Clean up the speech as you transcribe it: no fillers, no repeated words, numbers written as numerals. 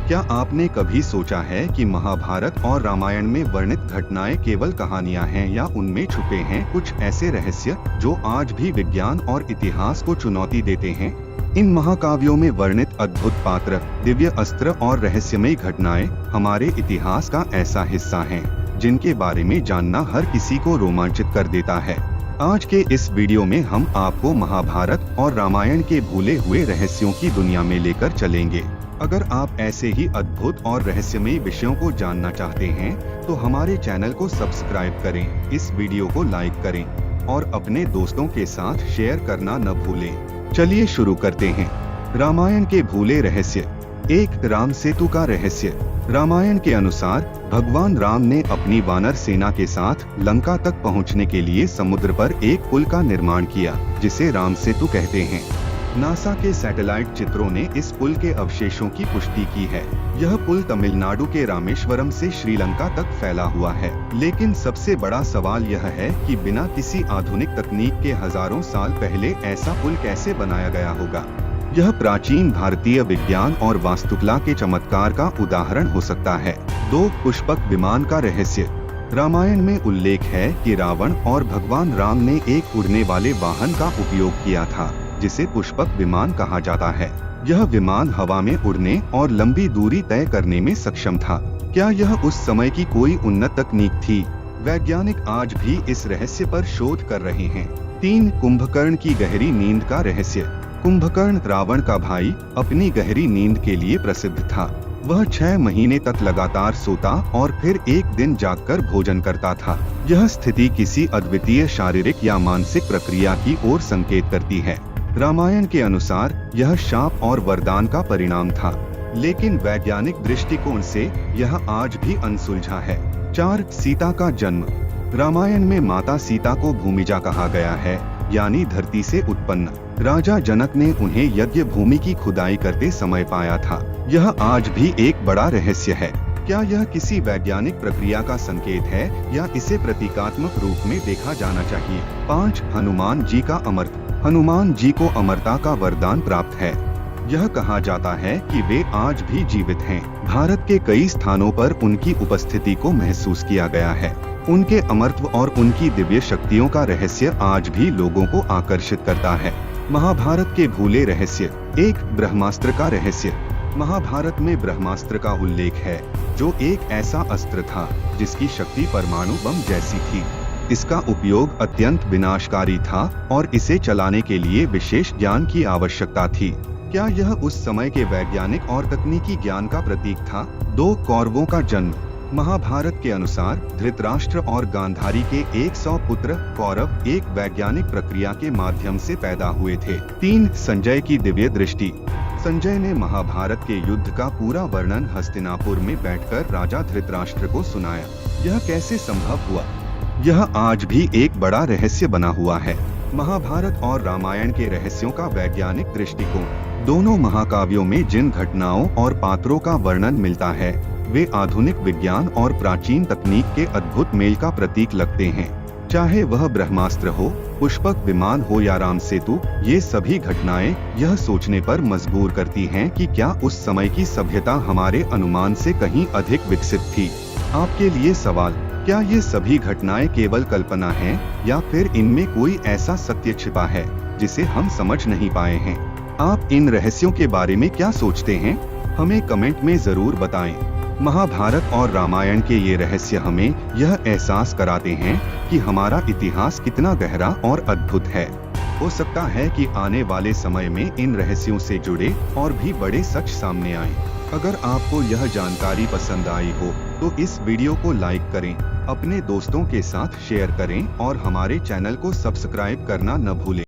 क्या आपने कभी सोचा है कि महाभारत और रामायण में वर्णित घटनाएं केवल कहानियां हैं या उनमें छुपे हैं कुछ ऐसे रहस्य जो आज भी विज्ञान और इतिहास को चुनौती देते हैं? इन महाकाव्यों में वर्णित अद्भुत पात्र, दिव्य अस्त्र और रहस्यमयी घटनाएं हमारे इतिहास का ऐसा हिस्सा हैं, जिनके बारे में जानना हर किसी को रोमांचित कर देता है। आज के इस वीडियो में हम आपको महाभारत और रामायण के भूले हुए रहस्यों की दुनिया में लेकर चलेंगे। अगर आप ऐसे ही अद्भुत और रहस्यमयी विषयों को जानना चाहते हैं, तो हमारे चैनल को सब्सक्राइब करें, इस वीडियो को लाइक करें और अपने दोस्तों के साथ शेयर करना न भूलें। चलिए शुरू करते हैं। रामायण के भूले रहस्य। एक, राम सेतु का रहस्य। रामायण के अनुसार भगवान राम ने अपनी वानर सेना के साथ लंका तक पहुंचने के लिए समुद्र पर एक पुल का निर्माण किया, जिसे राम सेतु कहते हैं। नासा के सैटेलाइट चित्रों ने इस पुल के अवशेषों की पुष्टि की है। यह पुल तमिलनाडु के रामेश्वरम से श्रीलंका तक फैला हुआ है। लेकिन सबसे बड़ा सवाल यह है कि बिना किसी आधुनिक तकनीक के हजारों साल पहले ऐसा पुल कैसे बनाया गया होगा। यह प्राचीन भारतीय विज्ञान और वास्तुकला के चमत्कार का उदाहरण हो सकता है। 2, पुष्पक विमान का रहस्य। रामायण में उल्लेख है कि रावण और भगवान राम ने एक उड़ने वाले वाहन का उपयोग किया था, जिसे पुष्पक विमान कहा जाता है। यह विमान हवा में उड़ने और लंबी दूरी तय करने में सक्षम था। क्या यह उस समय की कोई उन्नत तकनीक थी? वैज्ञानिक आज भी इस रहस्य पर शोध कर रहे हैं। 3, कुंभकर्ण की गहरी नींद का रहस्य। कुंभकर्ण रावण का भाई अपनी गहरी नींद के लिए प्रसिद्ध था। वह 6 महीने तक लगातार सोता और फिर एक दिन जागकर भोजन करता था। यह स्थिति किसी अद्वितीय शारीरिक या मानसिक प्रक्रिया की ओर संकेत करती है। रामायण के अनुसार यह शाप और वरदान का परिणाम था, लेकिन वैज्ञानिक दृष्टिकोण से यह आज भी अनसुलझा है। 4, सीता का जन्म। रामायण में माता सीता को भूमिजा कहा गया है, यानी धरती से उत्पन्न। राजा जनक ने उन्हें यज्ञ भूमि की खुदाई करते समय पाया था। यह आज भी एक बड़ा रहस्य है। क्या यह किसी वैज्ञानिक प्रक्रिया का संकेत है या इसे प्रतीकात्मक रूप में देखा जाना चाहिए? 5, हनुमान जी का अमरत्व। हनुमान जी को अमरता का वरदान प्राप्त है। यह कहा जाता है कि वे आज भी जीवित हैं। भारत के कई स्थानों पर उनकी उपस्थिति को महसूस किया गया है। उनके अमरत्व और उनकी दिव्य शक्तियों का रहस्य आज भी लोगों को आकर्षित करता है। महाभारत के भूले रहस्य। 1, ब्रह्मास्त्र का रहस्य। महाभारत में ब्रह्मास्त्र का उल्लेख है, जो एक ऐसा अस्त्र था जिसकी शक्ति परमाणु बम जैसी थी। इसका उपयोग अत्यंत विनाशकारी था और इसे चलाने के लिए विशेष ज्ञान की आवश्यकता थी। क्या यह उस समय के वैज्ञानिक और तकनीकी ज्ञान का प्रतीक था? 2, कौरवों का जन्म। महाभारत के अनुसार धृतराष्ट्र और गांधारी के 100 पुत्र कौरव एक वैज्ञानिक प्रक्रिया के माध्यम से पैदा हुए थे। 3, संजय की दिव्य दृष्टि। संजय ने महाभारत के युद्ध का पूरा वर्णन हस्तिनापुर में बैठकर राजा धृतराष्ट्र को सुनाया। यह कैसे संभव हुआ? यह आज भी एक बड़ा रहस्य बना हुआ है। महाभारत और रामायण के रहस्यों का वैज्ञानिक दृष्टिकोण। दोनों महाकाव्यों में जिन घटनाओं और पात्रों का वर्णन मिलता है, वे आधुनिक विज्ञान और प्राचीन तकनीक के अद्भुत मेल का प्रतीक लगते हैं। चाहे वह ब्रह्मास्त्र हो, पुष्पक विमान हो या राम सेतु, ये सभी घटनाएं यह सोचने पर मजबूर करती हैं कि क्या उस समय की सभ्यता हमारे अनुमान से कहीं अधिक विकसित थी। आपके लिए सवाल, क्या ये सभी घटनाएं केवल कल्पना हैं या फिर इनमें कोई ऐसा सत्य छिपा है जिसे हम समझ नहीं पाए हैं? आप इन रहस्यों के बारे में क्या सोचते हैं? हमें कमेंट में जरूर बताएं। महाभारत और रामायण के ये रहस्य हमें यह एहसास कराते हैं कि हमारा इतिहास कितना गहरा और अद्भुत है। हो सकता है कि आने वाले समय में इन रहस्यों से जुड़े और भी बड़े सच सामने आएं। अगर आपको यह जानकारी पसंद आई हो तो इस वीडियो को लाइक करें, अपने दोस्तों के साथ शेयर करें और हमारे चैनल को सब्सक्राइब करना न भूलें।